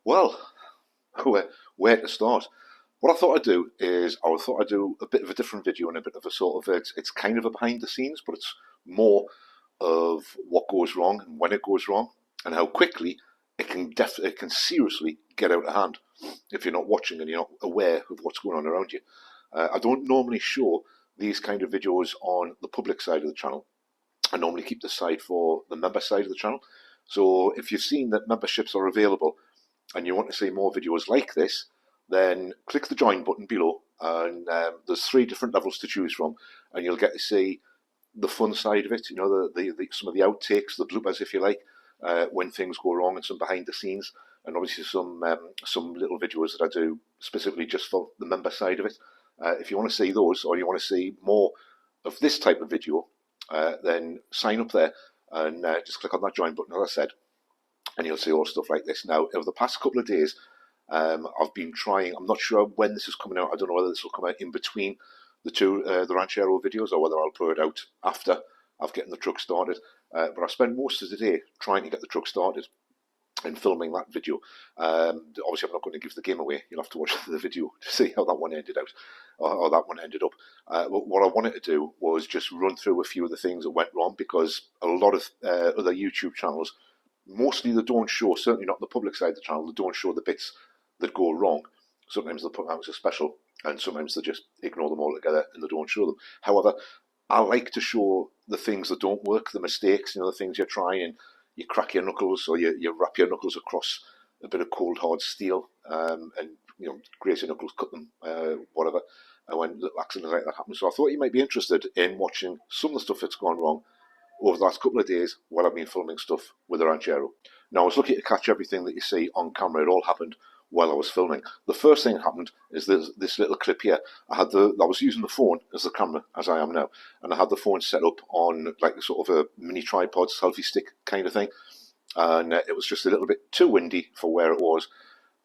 Well, where to start? What I thought I'd do is I thought I'd do a bit of a different video and a bit of a sort of it's kind of a behind the scenes, but it's more of what goes wrong and when it goes wrong and how quickly it can seriously get out of hand if you're not watching and you're not aware of what's going on around you. I don't normally show these kind of videos on the public side of the channel. I normally keep the side for the member side of the channel. So if you've seen that memberships are available and you want to see more videos like this, then click the join button below, and there's 3 different levels to choose from, and you'll get to see the fun side of it. You know, some of the outtakes, the bloopers, if you like, when things go wrong, and some behind the scenes, and obviously some little videos that I do specifically just for the member side of it. If you want to see those, or you want to see more of this type of video, then sign up there and just click on that join button, as I said, and you'll see all stuff like this. Now, over the past couple of days, I've been trying. I'm not sure when this is coming out. I don't know whether this will come out in between the two the Ranchero videos, or whether I'll put it out after I've getting the truck started. But I spent most of the day trying to get the truck started and filming that video. Obviously, I'm not going to give the game away. You'll have to watch the video to see how that one ended out, or that one ended up. But what I wanted to do was just run through a few of the things that went wrong, because a lot of other YouTube channels, mostly they don't show, certainly not the public side of the channel, they don't show the bits that go wrong. Sometimes they put them out as a special, and sometimes they just ignore them altogether and they don't show them. However, I like to show the things that don't work, the mistakes, the things you're trying, and you crack your knuckles, or you wrap your knuckles across a bit of cold hard steel, and graze your knuckles, cut them, whatever, and when little accidents like that happen. So I thought you might be interested in watching some of the stuff that's gone wrong over the last couple of days while I've been filming stuff with the Ranchero. Now, I was lucky to catch everything that you see on camera. It all happened while I was filming. The first thing that happened is this little clip here. I was using the phone as the camera, as I am now, and I had the phone set up on like sort of a mini tripod, selfie stick kind of thing, and it was just a little bit too windy for where it was,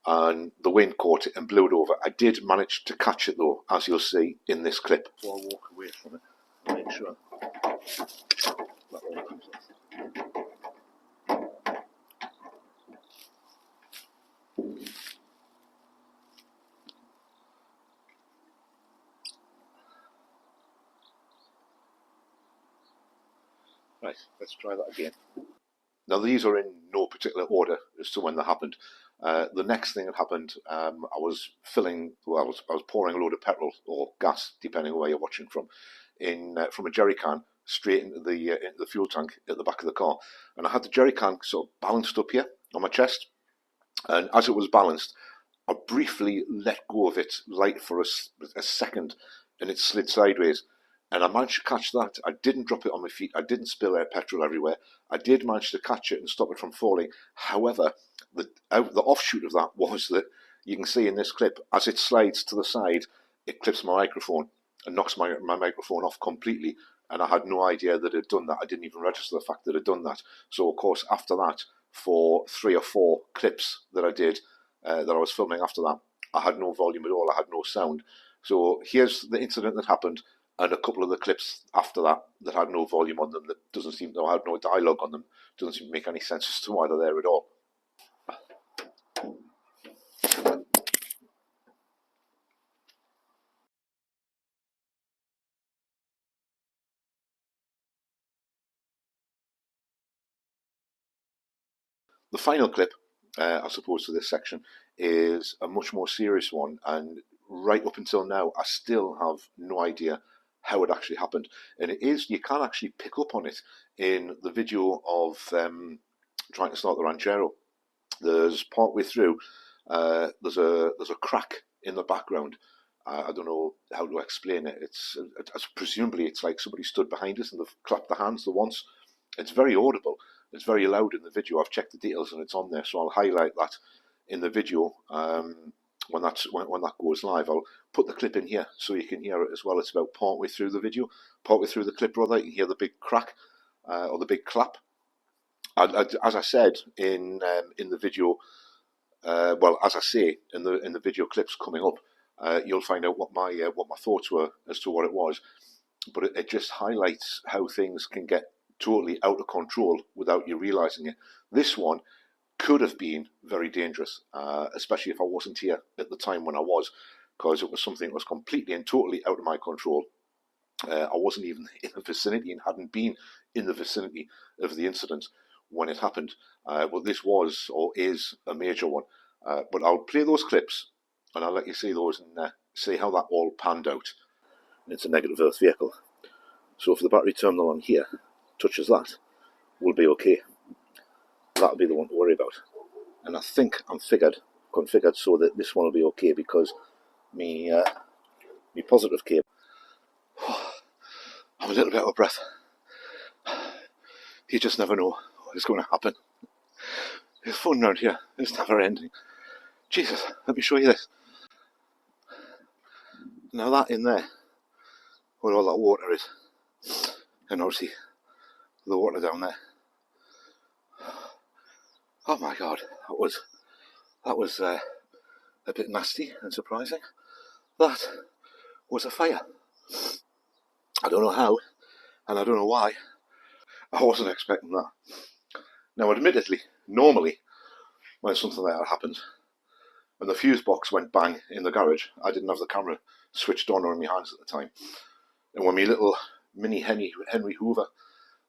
and the wind caught it and blew it over. I did manage to catch it though, as you'll see in this clip. So I'll walk away from it, make sure that all comes off. Right, let's try that again. Now, these are in no particular order as to when they happened. The next thing that happened, I was pouring a load of petrol or gas, depending on where you're watching from a jerry can straight into the fuel tank at the back of the car. And I had the jerry can sort of balanced up here on my chest. And as it was balanced, I briefly let go of it light for a second, and it slid sideways. And I managed to catch that. I didn't drop it on my feet. I didn't spill petrol everywhere. I did manage to catch it and stop it from falling. However, the offshoot of that was that you can see in this clip, as it slides to the side, it clips my microphone and knocks my microphone off completely. And I had no idea that it had done that. I didn't even register the fact that it had done that. So, of course, after that, for 3 or 4 clips that I did, that I was filming after that, I had no volume at all. I had no sound. So here's the incident that happened, and a couple of the clips after that had no volume on them, that doesn't seem to have no dialogue on them. Doesn't seem to make any sense as to why they're there at all. The final clip, I suppose, to this section is a much more serious one, and right up until now, I still have no idea how it actually happened. And you can actually pick up on it in the video of trying to start the Ranchero. There's partway through, there's a crack in the background. I don't know how to explain it. It's presumably it's like somebody stood behind us and they've clapped their hands the once. It's very audible. It's very loud in the video. I've checked the details and it's on there, so I'll highlight that in the video when that goes live. I'll put the clip in here so you can hear it as well. It's about partway through the video, partway through the clip rather. You can hear the big crack or the big clap. As I said in the video, as I say in the video clips coming up, you'll find out what my thoughts were as to what it was. But it just highlights how things can get totally out of control without you realizing it. This one could have been very dangerous, especially if I wasn't here at the time when I was, because it was something that was completely and totally out of my control. I wasn't even in the vicinity and hadn't been in the vicinity of the incident when it happened. But this was or is a major one. But I'll play those clips and I'll let you see those and see how that all panned out. It's a negative earth vehicle. So if the battery terminal on here touches that, we'll be okay. That'll be the one to worry about. And I think I'm configured so that this one will be okay, because me positive cable. I'm a little bit out of breath. You just never know what is going to happen. There's fun around here. It's never ending. Jesus, let me show you this. Now that in there, where all that water is, and obviously the water down there. Oh my God, that was a bit nasty and surprising. That was a fire. I don't know how, and I don't know why. I wasn't expecting that. Now, admittedly, normally, when something like that happens, and the fuse box went bang in the garage, I didn't have the camera switched on or in my hands at the time. And when my little mini Henry Hoover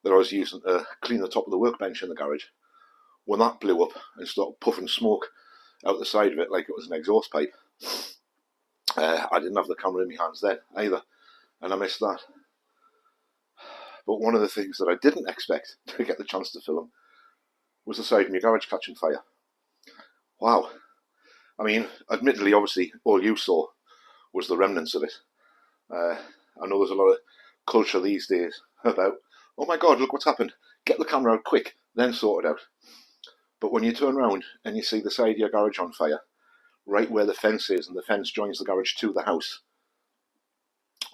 that I was using to clean the top of the workbench in the garage, when that blew up and started puffing smoke out the side of it like it was an exhaust pipe, I didn't have the camera in my hands then either, and I missed that. But one of the things that I didn't expect to get the chance to film was the side of my garage catching fire. Wow. I mean, admittedly, obviously, all you saw was the remnants of it. I know there's a lot of culture these days about, oh my God, look what's happened. Get the camera out quick, then sort it out. But when you turn around and you see the side of your garage on fire, right where the fence is, and the fence joins the garage to the house,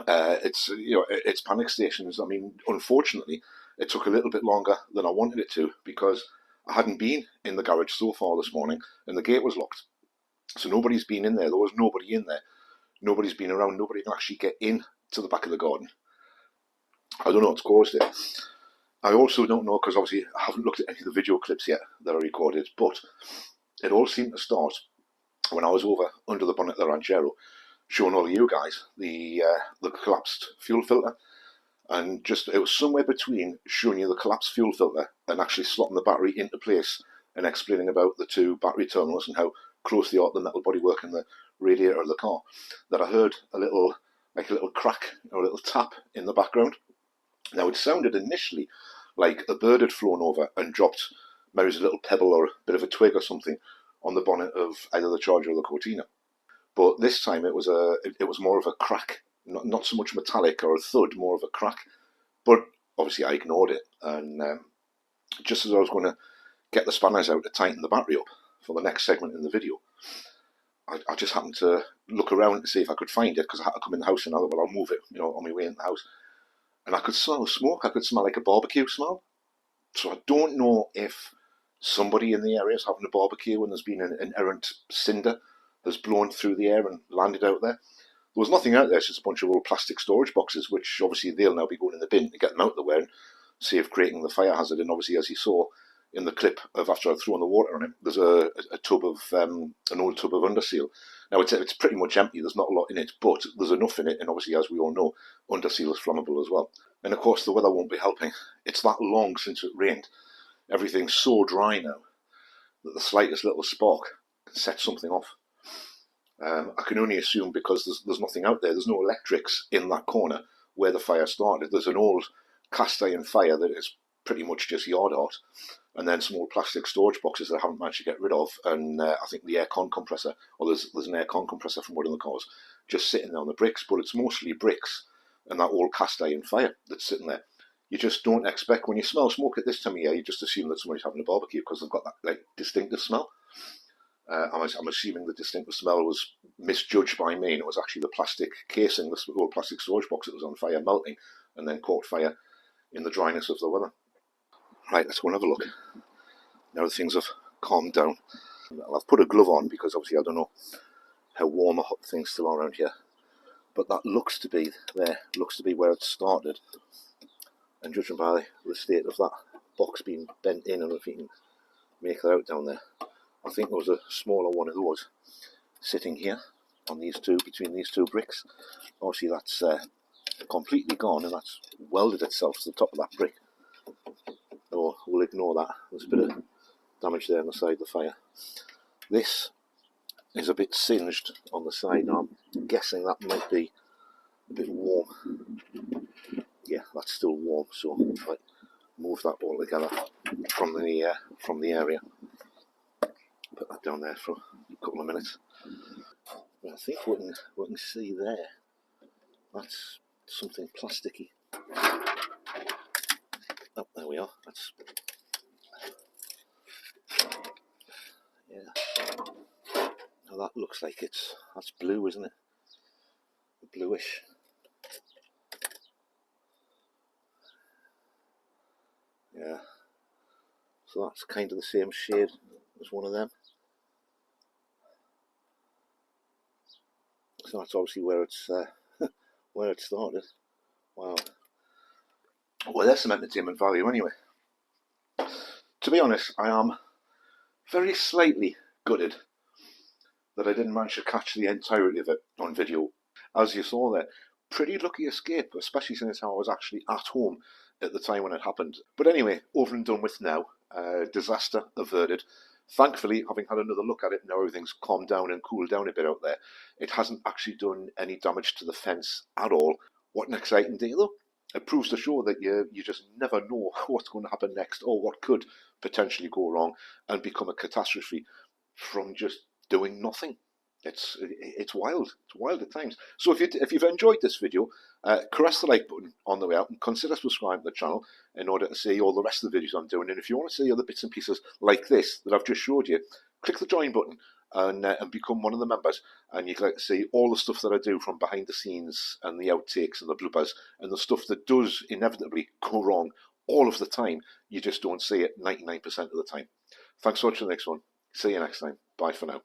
it's panic stations. I mean, unfortunately, it took a little bit longer than I wanted it to, because I hadn't been in the garage so far this morning, and the gate was locked. So nobody's been in there. There was nobody in there. Nobody's been around. Nobody can actually get in to the back of the garden. I don't know what's caused it. I also don't know, because obviously I haven't looked at any of the video clips yet that I recorded, but it all seemed to start when I was over under the bonnet of the Ranchero, showing all of you guys the collapsed fuel filter. And just, it was somewhere between showing you the collapsed fuel filter and actually slotting the battery into place and explaining about the two battery terminals and how close they are to the metal bodywork and the radiator of the car, that I heard a little crack or a little tap in the background. Now, it sounded initially like a bird had flown over and dropped maybe a little pebble or a bit of a twig or something on the bonnet of either the Charger or the Cortina. But this time it was more of a crack, not so much metallic or a thud, more of a crack. But obviously I ignored it, and just as I was going to get the spanners out to tighten the battery up for the next segment in the video, I just happened to look around to see if I could find it, because I had to come in the house, and I thought, well, I'll move it, on my way in the house. And I could smell smoke. I could smell like a barbecue smell. So I don't know if somebody in the area is having a barbecue and there's been an errant cinder has blown through the air and landed out there. There was nothing out there, it's just a bunch of old plastic storage boxes, which obviously they'll now be going in the bin to get them out of the way and save creating the fire hazard. And obviously, as you saw in the clip of after I'd thrown the water on it, there's a tub of an old tub of Underseal. Now it's pretty much empty, there's not a lot in it, but there's enough in it, and obviously, as we all know, Underseal is flammable as well. And of course the weather won't be helping. It's that long since it rained. Everything's so dry now that the slightest little spark can set something off. I can only assume, because there's nothing out there, there's no electrics in that corner where the fire started. There's an old cast iron fire that is pretty much just yard art, and then some old plastic storage boxes that I haven't managed to get rid of, and I think the aircon compressor, or there's an aircon compressor from one of the cars just sitting there on the bricks, but it's mostly bricks and that old cast iron fire that's sitting there. You just don't expect, when you smell smoke at this time of year, you just assume that somebody's having a barbecue, because they've got that distinctive smell. I'm assuming the distinctive smell was misjudged by me, and it was actually the plastic casing, the old plastic storage box that was on fire, melting, and then caught fire in the dryness of the weather. Right, let's go and have a look. Now that things have calmed down, I've put a glove on, because obviously I don't know how warm or hot things still are around here. But that looks to be where it started. And judging by the state of that box being bent in, and if you can make that out down there. I think there was a smaller one of those sitting here on these two, between these two bricks. Obviously that's completely gone, and that's welded itself to the top of that brick. Oh, we'll ignore that. There's a bit of damage there on the side of the fire. This is a bit singed on the side. Now I'm guessing that might be a bit warm. Yeah, that's still warm, so if I move that all together from the area, put that down there for a couple of minutes. And I think what we can see there, that's something plasticky. Oh, there we are. That's, yeah. Now that looks like that's blue, isn't it? Bluish. Yeah. So that's kind of the same shade as one of them. So that's obviously where it's where it started. Wow. Well, there's some entertainment value anyway. To be honest, I am very slightly gutted that I didn't manage to catch the entirety of it on video. As you saw there, pretty lucky escape, especially since I was actually at home at the time when it happened. But anyway, over and done with now. Disaster averted. Thankfully, having had another look at it, now everything's calmed down and cooled down a bit out there. It hasn't actually done any damage to the fence at all. What an exciting day though. It proves to show that you just never know what's going to happen next, or what could potentially go wrong and become a catastrophe from just doing nothing. It's wild. It's wild at times. So if you've enjoyed this video, caress the like button on the way out and consider subscribing to the channel in order to see all the rest of the videos I'm doing. And if you want to see other bits and pieces like this that I've just showed you, click the join button and become one of the members. And you can see all the stuff that I do from behind the scenes and the outtakes and the bloopers and the stuff that does inevitably go wrong all of the time. You just don't see it 99% of the time. Thanks so much for the next one. See you next time. Bye for now.